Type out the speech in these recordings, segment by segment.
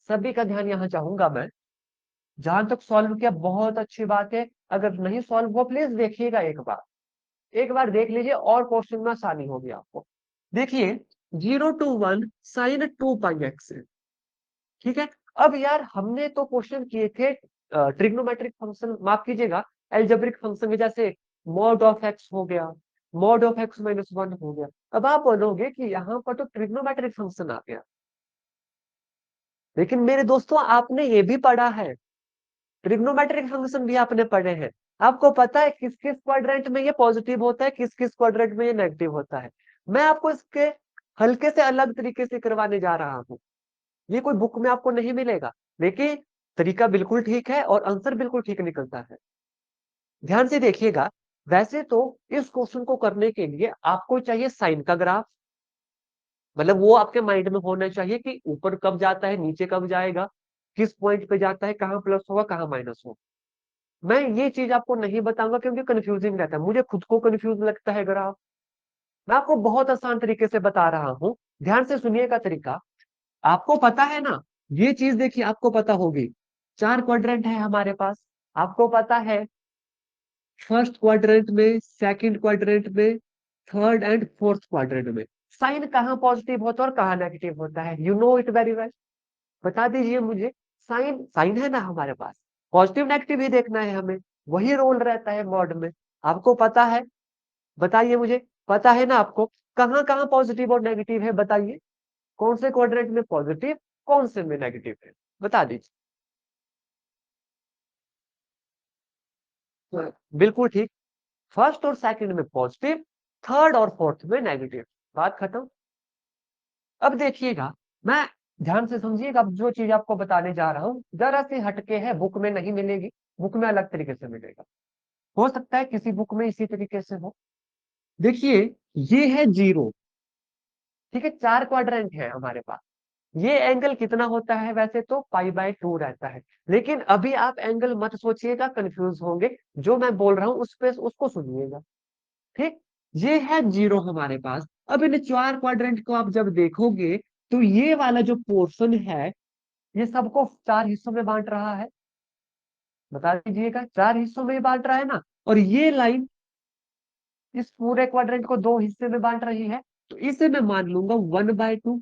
सभी का ध्यान यहाँ चाहूंगा मैं। जहां तक सॉल्व किया बहुत अच्छी बात है, अगर नहीं सॉल्व हुआ प्लीज देखिएगा एक बार देख लीजिए और क्वेश्चन में आसानी होगी आपको। देखिए 0 to 1 साइन 2 पाई एक्स, ठीक है। अब यार हमने तो क्वेश्चन किए थे ट्रिग्नोमेट्रिक फंक्शन, माफ कीजिएगा एल्जेब्रिक फंक्शन के, जैसे मॉड ऑफ एक्स हो गया, mod of x minus one हो गया। अब आप बोलोगे कि यहाँ पर तो ट्रिग्नोमेट्रिक फंक्शन आ गया, लेकिन मेरे दोस्तों आपने ये भी पढ़ा है, ट्रिग्नोमेट्रिक फंक्शन भी आपने पढ़े हैं। आपको पता है किस किस क्वाड्रेंट में ये पॉजिटिव होता है, किस किस क्वाड्रेंट में ये नेगेटिव होता है। मैं आपको इसके हल्के से अलग तरीके से करवाने जा रहा हूँ। ये कोई बुक में आपको नहीं मिलेगा, लेकिन तरीका बिल्कुल ठीक है और आंसर बिल्कुल ठीक निकलता है। ध्यान से देखिएगा। वैसे तो इस क्वेश्चन को करने के लिए आपको चाहिए साइन का ग्राफ, मतलब वो आपके माइंड में होना चाहिए कि ऊपर कब जाता है, नीचे कब जाएगा, किस पॉइंट पे जाता है, कहाँ प्लस होगा कहाँ माइनस होगा। मैं ये चीज आपको नहीं बताऊंगा क्योंकि कंफ्यूजिंग रहता है, मुझे खुद को कंफ्यूज लगता है ग्राफ। मैं आपको बहुत आसान तरीके से बता रहा हूँ, ध्यान से सुनिएगा तरीका। आपको पता है ना, ये चीज देखिए आपको पता होगी, चार क्वाड्रेंट है हमारे पास। आपको पता है फर्स्ट क्वाड्रेंट में, सेकंड क्वाड्रेंट में, थर्ड एंड फोर्थ क्वाड्रेंट में साइन कहाँ पॉजिटिव होता है और कहाँ नेगेटिव होता है, you know it very well. बता दीजिए मुझे। साइन साइन है ना हमारे पास, पॉजिटिव नेगेटिव ही देखना है हमें, वही रोल रहता है मॉड में। आपको पता है, बताइए मुझे, पता है ना आपको कहाँ कहाँ पॉजिटिव और नेगेटिव है, बताइए कौन से क्वाड्रेंट में पॉजिटिव, कौन से में नेगेटिव है, बता दीजिए। तो बिल्कुल ठीक, फर्स्ट और सेकंड में पॉजिटिव, थर्ड और फोर्थ में नेगेटिव, बात खत्म। अब देखिएगा, मैं ध्यान से समझिएगा, अब जो चीज आपको बताने जा रहा हूँ जरा सी हटके है, बुक में नहीं मिलेगी, बुक में अलग तरीके से मिलेगा, हो सकता है किसी बुक में इसी तरीके से हो। देखिए ये है जीरो, ठीक है, चार क्वाड्रेंट है हमारे पास। ये एंगल कितना होता है, वैसे तो पाई/2 रहता है, लेकिन अभी आप एंगल मत सोचिएगा, कंफ्यूज होंगे। जो मैं बोल रहा हूँ उस पे उसको सुनिएगा, ठीक। ये है जीरो हमारे पास। अब इन चार क्वाड्रेंट को आप जब देखोगे तो ये वाला जो पोर्शन है, ये सबको चार हिस्सों में बांट रहा है, बता दीजिएगा, चार हिस्सों में बांट रहा है ना। और ये लाइन इस पूरे क्वाड्रेंट को दो हिस्से में बांट रही है, तो इसे मैं मान लूंगा 1/2।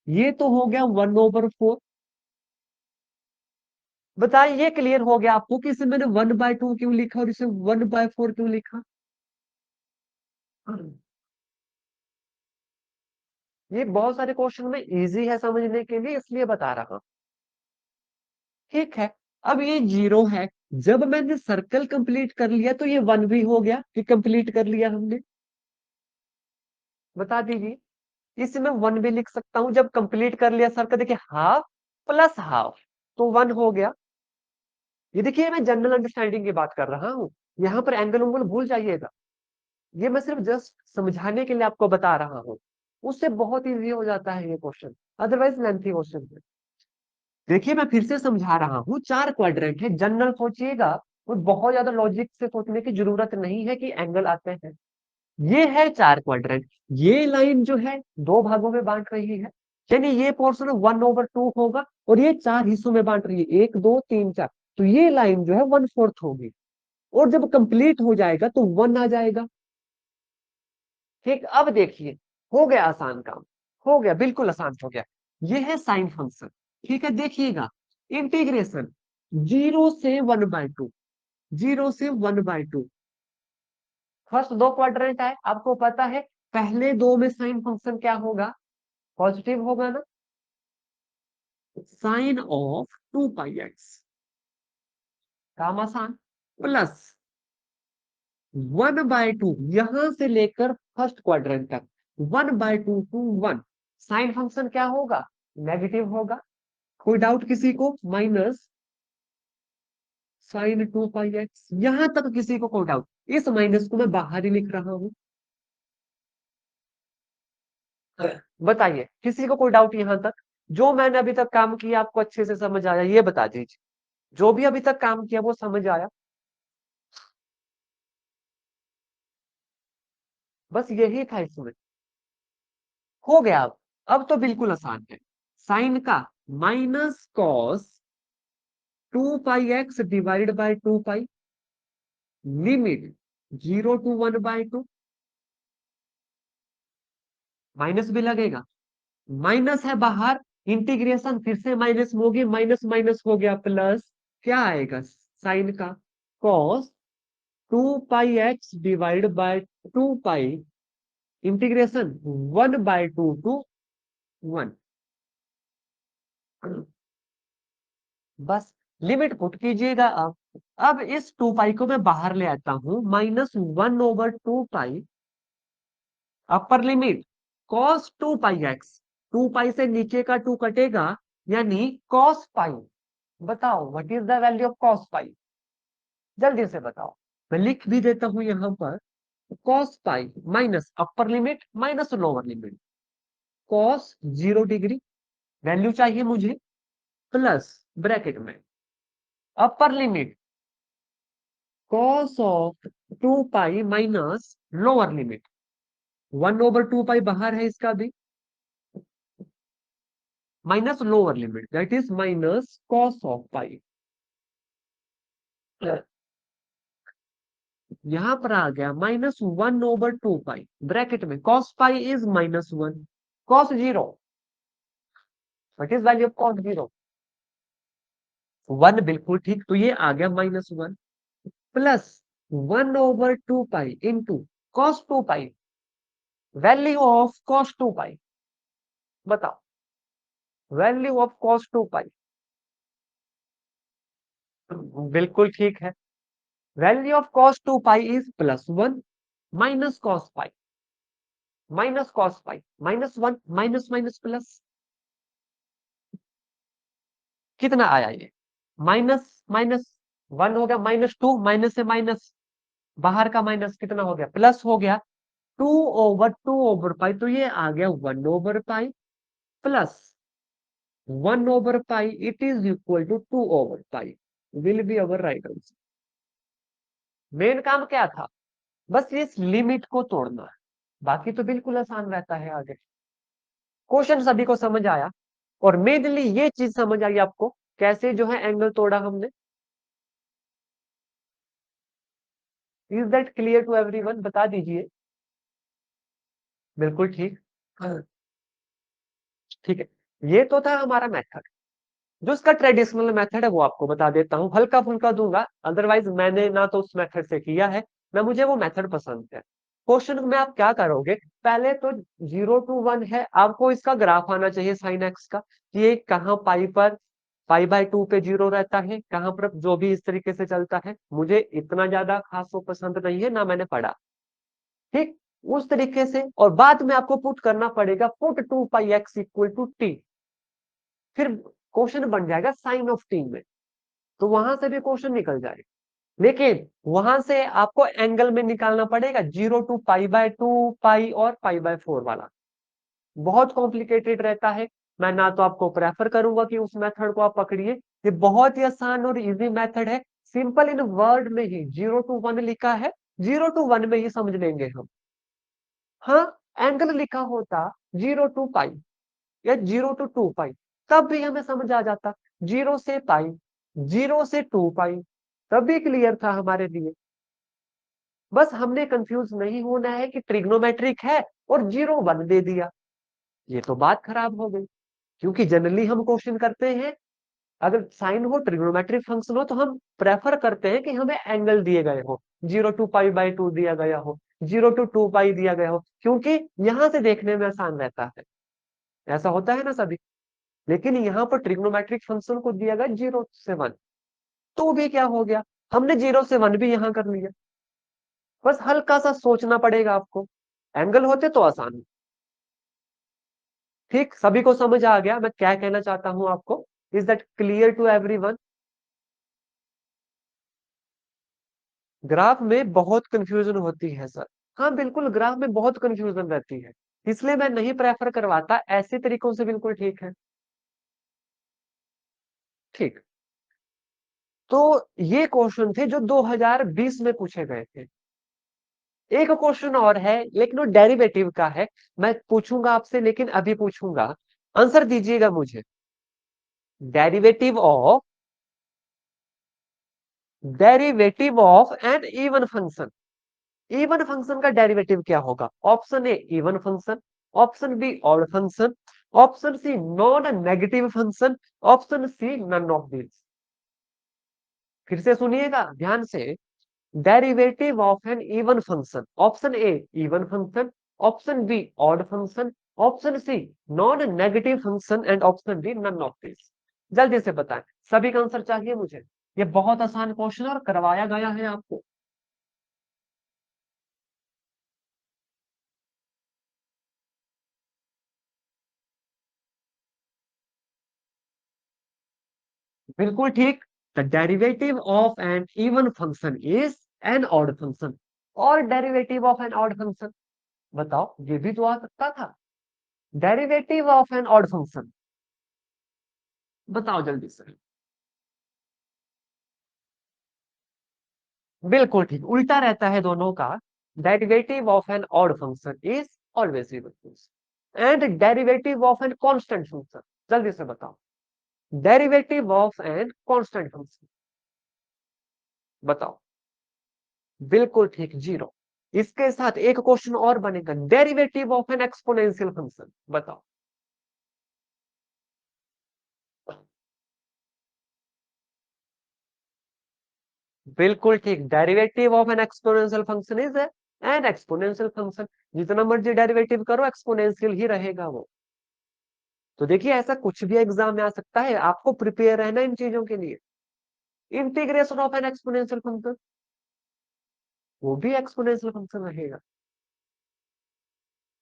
ये तो हो गया 1/4। बताइए ये क्लियर हो गया आपको कि इसे मैंने 1/2 क्यों लिखा और इसे 1/4 क्यों लिखा। ये बहुत सारे क्वेश्चन में इजी है समझने के लिए, इसलिए बता रहा हूं, ठीक है। अब ये जीरो है, जब मैंने सर्कल कंप्लीट कर लिया तो ये वन भी हो गया कि कंप्लीट कर लिया हमने, बता दीजिए। इसमें वन भी लिख सकता हूं, जब कंप्लीट कर लिया सर्कल, देखिए हाफ प्लस हाफ तो वन हो गया। ये देखिए मैं जनरल अंडरस्टैंडिंग की बात कर रहा हूँ, यहाँ पर एंगल उंगल भूल जाइएगा। ये मैं सिर्फ जस्ट समझाने के लिए आपको बता रहा हूँ, उससे बहुत इजी हो जाता है ये क्वेश्चन, अदरवाइज लेंथी क्वेश्चन है। देखिए मैं फिर से समझा रहा हूँ, चार क्वाड्रेंट है, जनरल सोचिएगा, और बहुत ज्यादा लॉजिक से सोचने की जरूरत नहीं है कि एंगल आते हैं। ये है चार क्वाड्रेंट, ये लाइन जो है दो भागों में बांट रही है, यानी ये पोर्शन 1/2 होगा, और ये चार हिस्सों में बांट रही है, एक दो तीन चार, तो ये लाइन जो है 1/4 होगी, और जब कंप्लीट हो जाएगा तो वन आ जाएगा। ठीक, अब देखिए हो गया आसान काम, हो गया बिल्कुल आसान हो गया। ये है साइन फंक्शन, ठीक है, देखिएगा इंटीग्रेशन 0 से 1/2, 0 से 1/2। फर्स्ट दो क्वाड्रेंट है, आपको पता है पहले दो में साइन फंक्शन क्या होगा, पॉजिटिव होगा ना, साइन ऑफ 2 पाई एक्स, काम आसान, प्लस 1/2 यहां से लेकर फर्स्ट क्वाड्रेंट तक, 1/2 to 1, साइन फंक्शन क्या होगा, नेगेटिव होगा। कोई डाउट किसी को, माइनस साइन 2 पाई एक्स, यहां तक किसी को कोई डाउट, इस माइनस को मैं बाहर ही लिख रहा हूं। बताइए किसी को कोई डाउट यहां तक, जो मैंने अभी तक काम किया आपको अच्छे से समझ आया, ये बता दीजिए, जो भी अभी तक काम किया वो समझ आया। बस यही था इसमें, हो गया। अब तो बिल्कुल आसान है, साइन का minus cos 2 pi x divide by 2 pi, limit 0 to 1/2, minus भी लगेगा, माइनस है बाहर, इंटीग्रेशन फिर से माइनस में होगी, माइनस माइनस हो गया प्लस, क्या आएगा साइन का, cos 2 pi x divide by 2 pi, integration 1/2 to 1। बस लिमिट पुट कीजिएगा अब इस 2 पाई को मैं बाहर ले आता हूं, -1/2 पाई, अपर लिमिट कॉस 2 पाई x, 2 पाई से नीचे का 2 कटेगा, यानी कॉस पाई। बताओ what is the value of cos pi, जल्दी से बताओ। मैं लिख भी देता हूं यहां पर, cos pi minus upper limit minus lower limit, cos 0 degree value चाहिए मुझे, प्लस ब्रैकेट में upper limit cos of 2 pi minus lower limit 1/2 pi बाहर है इसका भी, minus lower limit that is minus cos of pi. यहां पर आ गया -1/2 पाई, ब्रैकेट में cos pi is -1, cos 0, what is value of cos 0, 1, बिल्कुल ठीक, तो ये आ गया -1, plus 1/2 pi into cos 2 pi, value of cos 2 पाई, बताओ वैल्यू ऑफ कॉस 2 पाई, बिल्कुल ठीक है, value of cos 2 pi is +1, minus cos pi, minus cos pi, -1, minus minus plus, कितना आया ये, माइनस माइनस 1 हो गया, -2, माइनस से माइनस, बाहर का माइनस कितना हो गया, प्लस हो गया, 2/2/पाई, तो ये आ गया 1/पाई, प्लस 1/पाई, इट इज इक्वल टू 2/पाई, will be our right answer. Main काम क्या था, बस इस लिमिट को तोड़ना है, बाकी तो बिल्कुल आसान रहता है आगे। क्वेश्चन सभी को समझ आया, और मेनली ये चीज समझ आई आपको, कैसे जो है एंगल तोड़ा हमने। Is that clear to everyone, बता दीजिए। बिल्कुल ठीक, हाँ, ठीक है। ये तो था हमारा मेथड, जो इसका ट्रेडिशनल मेथड है वो आपको बता देता हूँ, हल्का फुल्का दूंगा, अदरवाइज मैंने ना तो उस मेथड से किया है, ना मुझे वो मेथड पसंद है। क्वेश्चन में आप क्या करोगे, पहले तो 0 to 1 है, आपको इसका ग्राफ आना चाहिए साइन एक्स का, कि ये कहाँ पाई पर π/2 पे 0 रहता है, कहाँ पर जो भी इस तरीके से चलता है, मुझे इतना ज्यादा खास वो पसंद नहीं है, ना मैंने पढ़ा, ठीक, उस तरीके से। और बाद में आपको पुट करना पड़ेगा, put 2 π x equal to T, फिर क्वेश्चन बन जाएगा साइन ऑफ टी में, तो वहां से भी क्वेश्चन निकल जाएगा। लेकिन वहां से आपको एंगल में निकालना पड़ेगा 0 to π/2 पाई और π/4 वाला, बहुत कॉम्प्लिकेटेड रहता है। मैं ना तो आपको प्रेफर करूंगा कि उस मेथड को आप पकड़िए, ये बहुत ही आसान और इजी मेथड है, सिंपल इन वर्ड में ही 0 to 1 लिखा है, 0 to 1 में ही समझ लेंगे हम। हाँ, एंगल लिखा होता 0 to π या 0 to 2 पाई, तब भी हमें समझ आ जाता, 0 से पाई, 0 से 2 पाई, तब भी क्लियर था हमारे लिए। बस हमने कंफ्यूज नहीं होना है कि ट्रिग्नोमेट्रिक है और 0 1 दे दिया, ये तो बात खराब हो गई। क्योंकि जनरली हम क्वेश्चन करते हैं, अगर साइन हो, ट्रिग्नोमेट्रिक फंक्शन हो, तो हम प्रेफर करते हैं कि हमें एंगल दिए गए हो, 0 to π/2 दिया गया हो, 0 to 2 पाई दिया गया हो, क्योंकि यहां से देखने में आसान रहता है, ऐसा होता है ना सभी। लेकिन यहाँ पर ट्रिग्नोमेट्रिक फंक्शन को दिया गया 0 से 1, तो भी क्या हो गया, हमने 0 से 1 भी यहाँ कर लिया, बस हल्का सा सोचना पड़ेगा आपको, एंगल होते तो आसान। ठीक, सभी को समझ आ गया मैं क्या कहना चाहता हूं आपको, is that clear to everyone. Graph में बहुत कंफ्यूजन होती है सर, हाँ बिल्कुल, ग्राफ में बहुत कंफ्यूजन रहती है, इसलिए मैं नहीं प्रेफर करवाता, ऐसे तरीकों से बिल्कुल ठीक है। ठीक, तो ये क्वेश्चन थे जो 2020 में पूछे गए थे। एक क्वेश्चन और है, लेकिन वो डेरिवेटिव का है, मैं पूछूंगा आपसे, लेकिन अभी पूछूंगा, आंसर दीजिएगा मुझे। Derivative of an even function. Even function का डेरिवेटिव क्या होगा? Option A even function, option B odd function, option C non negative function, option C none of this. फिर से सुनिएगा ध्यान से। Derivative of an even function, option A even function, option B odd function, option C non negative function and option D none of this. जल्दी से बताएं, सभी का आंसर चाहिए मुझे। ये बहुत आसान क्वेश्चन और करवाया गया है आपको। बिल्कुल ठीक। The derivative of an even function is an odd function. और derivative of an odd function बताओ, ये भी तो आ सकता था। Derivative of an odd function बताओ जल्दी से। बिल्कुल ठीक, उल्टा रहता है दोनों का। Derivative of an odd function is always even and derivative of an constant function. जल्दी से बताओ, derivative of an constant function बताओ। बिल्कुल ठीक, जीरो। इसके साथ एक क्वेश्चन और बनेगा, derivative of N exponential function बताओ। बिल्कुल ठीक, derivative of N exponential function is N exponential function. जितना मर्जी डेरिवेटिव करो, एक्सपोनेंशियल ही रहेगा वो। तो देखिए, ऐसा कुछ भी एग्जाम में आ सकता है, आपको प्रिपेयर रहना इन चीजों के लिए। Integration of N exponential function, वो भी एक्सपोनेंशियल फंक्शन रहेगा।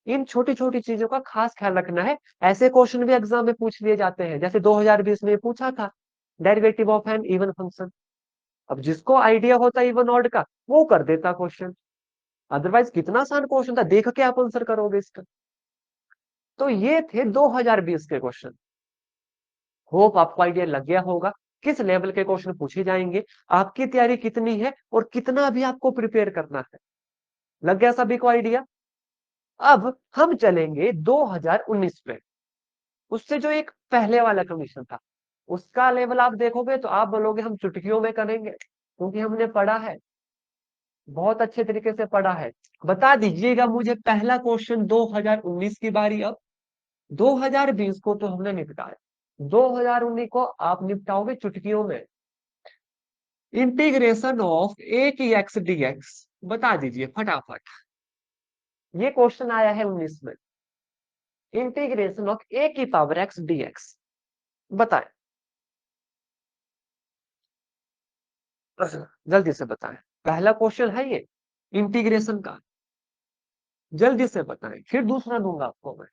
इन छोटी छोटी चीजों का खास ख्याल रखना है। ऐसे क्वेश्चन भी एग्जाम में पूछ लिए जाते हैं, जैसे 2020 में पूछा था, derivative of an even function. अब जिसको आइडिया होता है इवन ऑड का, वो कर देता क्वेश्चन। अदरवाइज कितना आसान क्वेश्चन था, देख के आप आंसर करोगे इसका। तो ये थे 2020 के क्वेश्चन। होप आपको आइडिया लग गया होगा किस लेवल के क्वेश्चन पूछे जाएंगे, आपकी तैयारी कितनी है और कितना भी आपको प्रिपेयर करना है। लग गया सभी को आइडिया? अब हम चलेंगे 2019 पे। उससे जो एक पहले वाला कंडीशन था, उसका लेवल आप देखोगे तो आप बोलोगे हम चुटकियों में करेंगे, क्योंकि हमने पढ़ा है, बहुत अच्छे तरीके से पढ़ा है। बता दीजिएगा मुझे पहला क्वेश्चन 2019 की बारी। अब 2020 को तो हमने निपटाया, 2019 को आप निपटाओगे चुटकियों में। इंटीग्रेशन ऑफ ए की एक्स डी एक्स बता दीजिए फटाफट। ये क्वेश्चन आया है 19 में। इंटीग्रेशन ऑफ ए की पावर एक्स डी एक्स बताएं, जल्दी से बताएं। पहला क्वेश्चन है ये इंटीग्रेशन का, जल्दी से बताएं, फिर दूसरा दूंगा आपको मैं।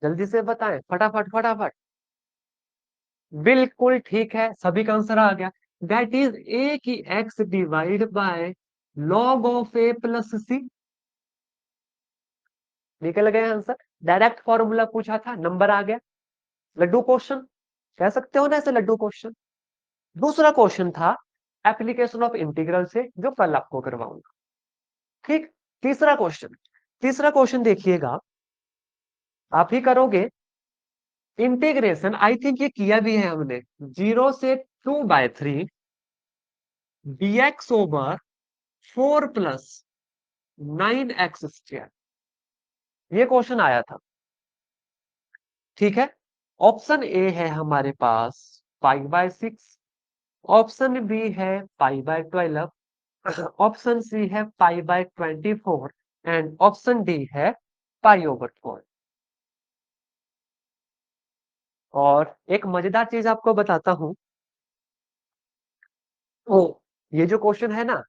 जल्दी से बताएं, फटाफट फटाफट। बिल्कुल ठीक है, सभी का आंसर आ गया। दैट इज ए की x divide by log of a plus c. निकल गया आंसर, डायरेक्ट फॉर्मूला पूछा था, नंबर आ गया। लड्डू क्वेश्चन कह सकते हो ना ऐसे, लड्डू क्वेश्चन। दूसरा क्वेश्चन था एप्लीकेशन ऑफ इंटीग्रल से, जो कल आपको करवाऊंगा। ठीक। तीसरा क्वेश्चन, तीसरा क्वेश्चन देखिएगा, आप ही करोगे। इंटीग्रेशन आई थिंक ये किया भी है हमने, 0 से 2/3 dx ओवर 4 + 9x²। ये क्वेश्चन आया था, ठीक है। ऑप्शन ए है हमारे पास π/6, ऑप्शन बी है π/12, ऑप्शन सी है π/24 एंड ऑप्शन डी है π/4। और एक मजेदार चीज आपको बताता हूं। ओ, ये जो क्वेश्चन है ना,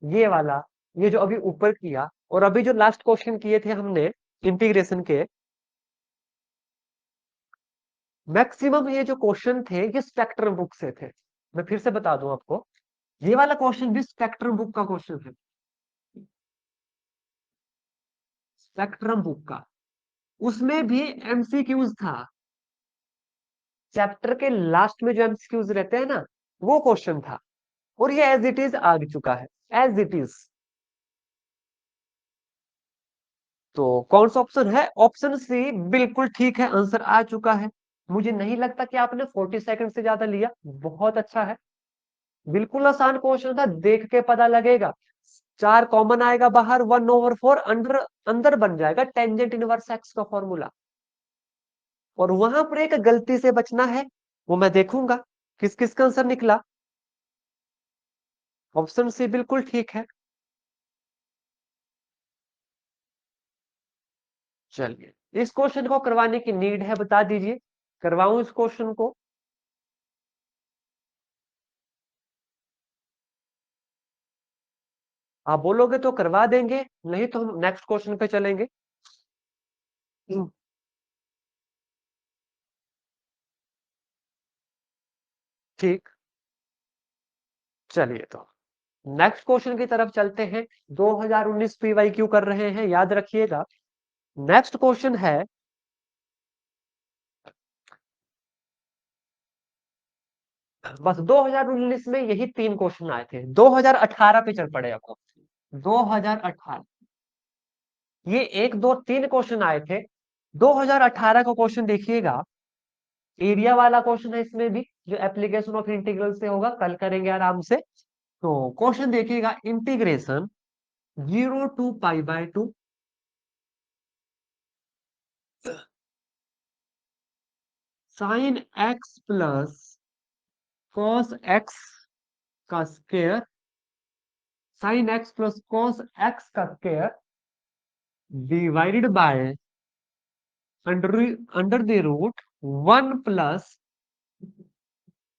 ये वाला, ये जो अभी ऊपर किया और अभी जो लास्ट क्वेश्चन किए थे हमने इंटीग्रेशन के, मैक्सिमम ये जो क्वेश्चन थे ये स्पेक्ट्रम बुक से थे। मैं फिर से बता दूं आपको, ये वाला क्वेश्चन भी स्पेक्ट्रम बुक का क्वेश्चन है। स्पेक्ट्रम बुक का, उसमें भी एमसीक्यूज था। चैप्टर के लास्ट में जो एमसीक्यूज रहते हैं ना, वो क्वेश्चन था। और ये एज इट इज आ चुका है, एज इट इज। तो कौन सा ऑप्शन है? ऑप्शन सी बिल्कुल ठीक है, आंसर आ चुका है। मुझे नहीं लगता कि आपने 40 सेकंड से ज्यादा लिया, बहुत अच्छा है। बिल्कुल आसान क्वेश्चन था, देख के पता लगेगा। 4 कॉमन आएगा बाहर, 1/4 अंदर अंदर बन जाएगा टेंजेंट इनवर्स एक्स का फॉर्मूला। और वहां पर एक गलती से बचना है, वो मैं देखूंगा किस किस का आंसर निकला। ऑप्शन सी बिल्कुल ठीक है। चलिए, इस क्वेश्चन को करवाने की नीड है, बता दीजिए, करवाऊं इस क्वेश्चन को? आप बोलोगे तो करवा देंगे, नहीं तो हम नेक्स्ट क्वेश्चन पे चलेंगे। ठीक, चलिए तो नेक्स्ट क्वेश्चन की तरफ चलते हैं। 2019 पीवाईक्यू कर रहे हैं, याद रखिएगा। नेक्स्ट क्वेश्चन है, बस 2019 में यही 3 क्वेश्चन आए थे, 2018 पे चल पड़े आपको। 2018, ये 1 2 3 क्वेश्चन आए थे। 2018 का क्वेश्चन देखिएगा, एरिया वाला क्वेश्चन है इसमें भी, जो एप्लीकेशन ऑफ इंटीग्रल से होगा, कल करेंगे आराम से। तो क्वेश्चन देखिएगा, integration 0 to π/2 sine x plus cos x का square, sine x plus cos x का square divided by under under the root 1 +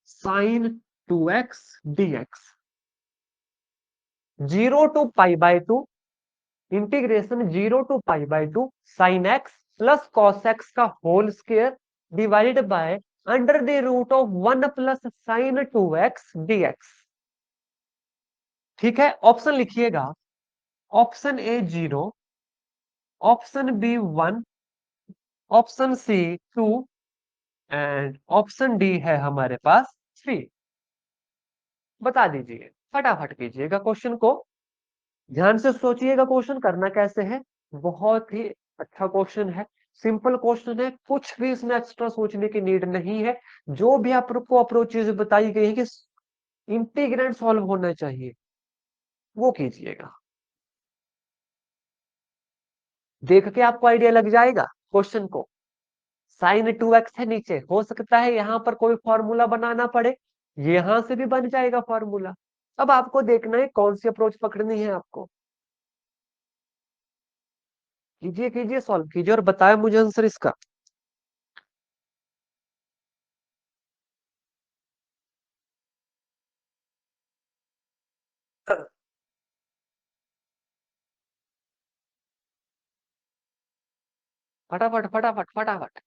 sine 2x dx। 0 to π/2, integration 0 to π/2 sine x plus cos x का whole square divided by under the root of 1 + sine 2x dx। ठीक है, option लिखिएगा। Option a 0, option b 1, option C 2 and option D है हमारे पास 3। बता दीजिए, फटाफट कीजिएगा क्वेश्चन को, ध्यान से सोचिएगा क्वेश्चन करना कैसे है। बहुत ही अच्छा क्वेश्चन है, सिंपल क्वेश्चन है, कुछ भी इसमें एक्स्ट्रा सोचने की नीड नहीं है। जो भी आपको अप्रोचेज बताई गई है कि इंटीग्रेंड सॉल्व होना चाहिए, वो कीजिएगा। देख के आपको आइडिया लग जाएगा क्वेश्चन को। साइन 2x है नीचे, हो सकता है यहां पर कोई फॉर्मूला बनाना पड़े, यहां से भी बन जाएगा फॉर्मूला। अब आपको देखना है कौन सी अप्रोच पकड़नी है आपको। कीजिए कीजिए, सॉल्व कीजिए और बताए मुझे आंसर इसका। फटाफट फटाफट फटाफट,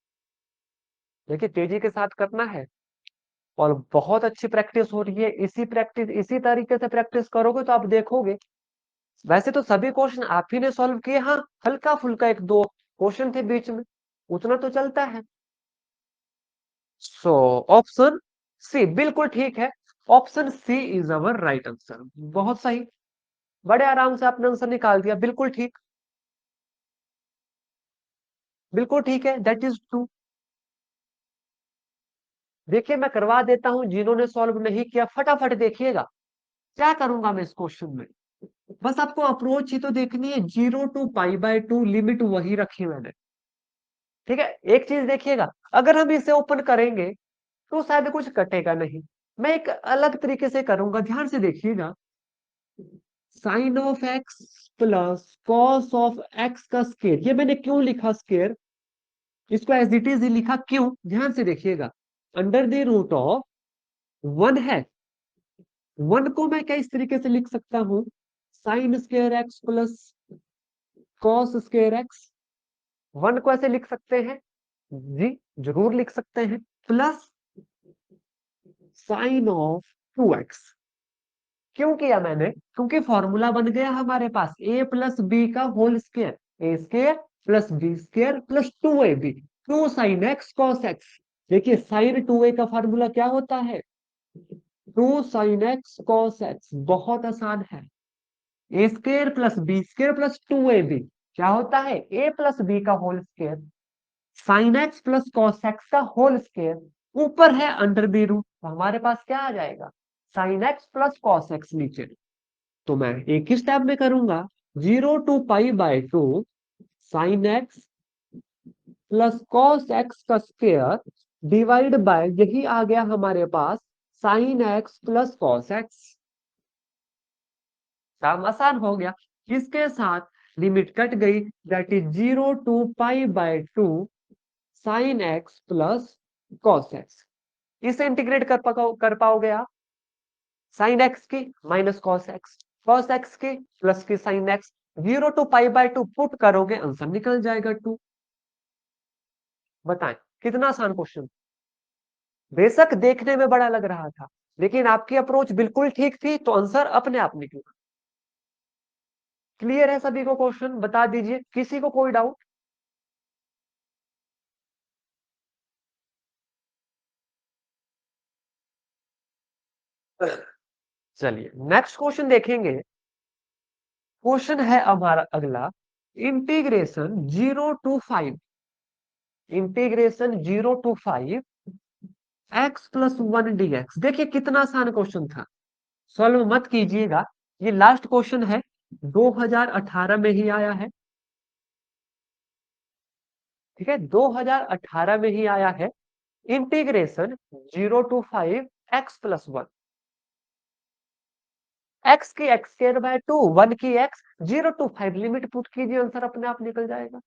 देखिए तेजी के साथ करना है। और बहुत अच्छी प्रैक्टिस हो रही है, इसी तरीके से प्रैक्टिस करोगे तो आप देखोगे। वैसे तो सभी क्वेश्चन आप ही ने सॉल्व किए, हाँ हल्का फुल्का 1 2 क्वेश्चन थे बीच में, उतना तो चलता है। सो ऑप्शन सी बिल्कुल ठीक है। Option C is our right answer, बहुत सही। बड़े आराम से आपने आंसर निकाल दिया, बिल्कुल ठीक, बिल्कुल ठीक है, दैट इज ट्रू। देखिए मैं करवा देता हूं, जिन्होंने सॉल्व नहीं किया फटाफट देखिएगा। क्या करूंगा मैं इस क्वेश्चन में, बस आपको अप्रोच ही तो देखनी है। 0 to π/2 लिमिट वही रखी मैंने। ठीक है, एक चीज देखिएगा, अगर हम इसे ओपन करेंगे तो शायद कुछ कटेगा नहीं। मैं एक अलग तरीके से करूंगा, ध्यान से देखिएगा। Sine of X plus cos of X का स्क्वायर, ये मैंने क्यों लिखा स्क्वायर, इसको एज इट इज ही लिखा, क्यों? ध्यान से देखिएगा। अंडर द रूट ऑफ 1 है, 1 को मैं क्या इस तरीके से लिख सकता हूं, sine square x plus cos square x. 1 को ऐसे लिख सकते हैं, जी जरूर लिख सकते हैं, प्लस साइन ऑफ 2x। क्यों किया मैंने? क्योंकि फॉर्मूला बन गया हमारे पास a + b का whole square, a² + b² + 2ab, 2 sin x cos x। देखिए साइन 2a का फॉर्मूला क्या होता है, 2 sin x cos x, बहुत आसान है। a² + b² + 2ab, क्या होता है, ए प्लस बी का whole square sine x plus cos x का होल स्क्वायर, ऊपर है अंडर बी रूट, तो हमारे पास क्या आ जाएगा, sine x plus cos x नीचे। तो मैं एक ही स्टेप में करूंगा, 0 to π/2 sine x plus cos x का स्क्वायर डिवाइड बाय, यही आ गया हमारे पास sine x plus cos x. काम आसान हो गया। किसके साथ, लिमिट कट गई, that is 0 to π/2 sine x plus cos x. इसे इंटीग्रेट कर पाओगे आप, साइन एक्स की माइनस कॉस एक्स की प्लस की साइन एक्स, 0 to π/2 पुट करोगे आंसर निकल जाएगा 2। बताएं कितना आसान क्वेश्चन। बेशक देखने में बड़ा लग रहा था, लेकिन आपकी अप्रोच बिल्कुल ठीक थी तो आंसर अपने आप निकला। क्लियर है सभी को क्वेश्चन, बता दीजिए किसी को कोई डाउट। चलिए नेक्स्ट क्वेश्चन देखेंगे। क्वेश्चन है हमारा अगला, इंटीग्रेशन 0 to 5 x+1 dx। देखिए कितना आसान क्वेश्चन था, सॉल्व मत कीजिएगा, ये लास्ट क्वेश्चन है, 2018 में ही आया है। ठीक है, 2018 में ही आया है। इंटीग्रेशन 0 to 5 x+1, x की x²/2, 1 की x, 0 to 5 लिमिट पुट कीजिए, आंसर अपने आप निकल जाएगा।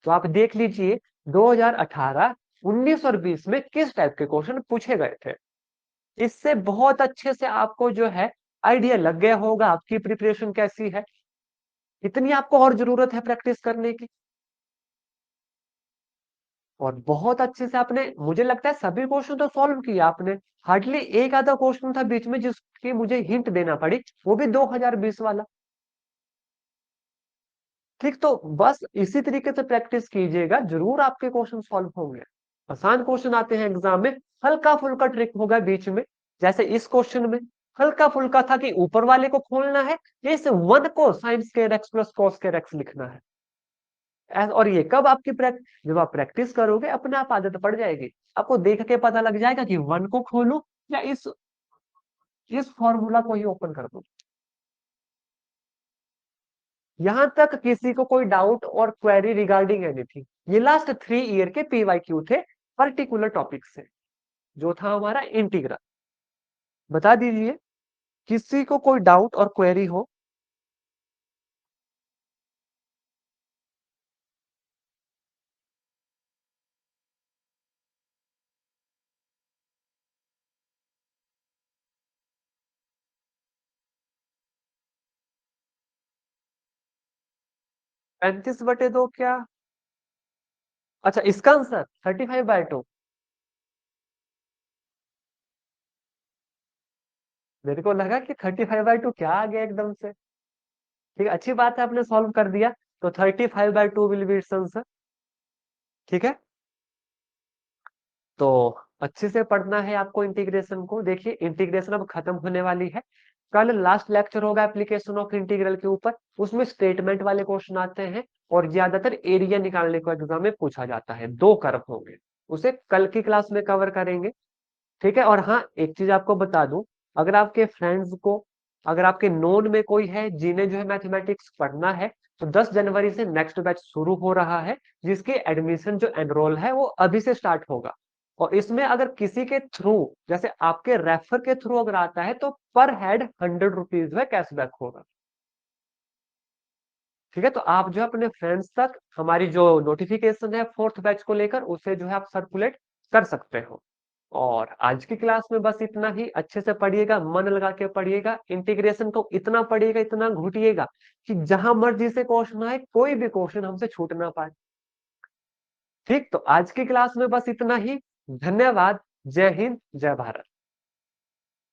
तो आप देख लीजिए 2018, 19 और 20 में किस टाइप के क्वेश्चन पूछे गए थे। इससे बहुत अच्छे से आपको जो है आइडिया लग गया होगा आपकी प्रिपरेशन कैसी है, इतनी आपको और जरूरत है प्रैक्टिस करने की। और बहुत अच्छे से आपने, मुझे लगता है सभी क्वेश्चन तो सॉल्व किया आपने, हार्डली एक आधा क्वेश्चन था बीच में जिसकी मुझे हिंट देना पड़ी, वो भी 2020 वाला। ठीक, तो बस इसी तरीके से प्रैक्टिस कीजिएगा, जरूर आपके क्वेश्चन सॉल्व होंगे। आसान क्वेश्चन आते हैं एग्जाम में, हल्का फुल्का ट्रिक होगा बीच में, जैसे इस क्वेश्चन में हल्का फुल्का था कि ऊपर वाले को खोलना है, इस 1 को sine square x plus cos square x लिखना है। और ये कब आपकी प्रैक्टिस, जब आप प्रैक्टिस करोगे अपने आप आदत पड़ जाएगी, आपको देख के पता लग जाएगा कि 1 को खोलूं या इस फॉर्मूला को ही ओपन कर दूं। यहां तक किसी को कोई डाउट और क्वेरी रिगार्डिंग एनीथिंग? ये लास्ट 3 ईयर के PYQ थे पर्टिकुलर टॉपिक से, जो था हमारा इंटीग्रल। बता दीजिए किसी को कोई डाउट और क्वेरी हो। पैंतीस बटे दो क्या, अच्छा इसका आंसर 35/2। मेरे को लगा कि 35/2 क्या आ गया एकदम से। ठीक है, अच्छी बात है आपने सॉल्व कर दिया, तो 35/2 विल बी इट्स आंसर। ठीक है, तो अच्छे से पढ़ना है आपको इंटीग्रेशन को। देखिए इंटीग्रेशन अब खत्म होने वाली है, कल लास्ट लेक्चर होगा एप्लीकेशन ऑफ इंटीग्रल के ऊपर, उसमें स्टेटमेंट वाले क्वेश्चन आते हैं और ज्यादातर एरिया निकालने को एग्जाम में पूछा जाता है, 2 कर्व होंगे, उसे कल की क्लास में कवर करेंगे। ठीक है, और हाँ एक चीज आपको बता दूं, अगर आपके फ्रेंड्स को, अगर आपके नोन में कोई है जिन्हें जो है मैथमेटिक्स पढ़ना है, तो 10 जनवरी से नेक्स्ट बैच शुरू हो रहा है, जिसके एडमिशन जो एनरोल है वो अभी से स्टार्ट होगा। और इसमें अगर किसी के थ्रू, जैसे आपके रेफर के थ्रू अगर आता है, तो पर हेड 100 रुपीज में कैशबैक होगा। ठीक है, तो आप जो है अपने फ्रेंड्स तक हमारी जो नोटिफिकेशन है 4th बैच को लेकर, उसे जो है आप सर्कुलेट कर सकते हो। और आज की क्लास में बस इतना ही, अच्छे से पढ़िएगा, मन लगा के पढ़िएगा, इंटीग्रेशन को इतना पढ़िएगा, इतना घुटिएगा कि जहां मर्जी से क्वेश्चन आए, कोई भी क्वेश्चन हमसे छूट ना पाए। ठीक, तो आज की क्लास में बस इतना ही। धन्यवाद। जय हिंद, जय भारत।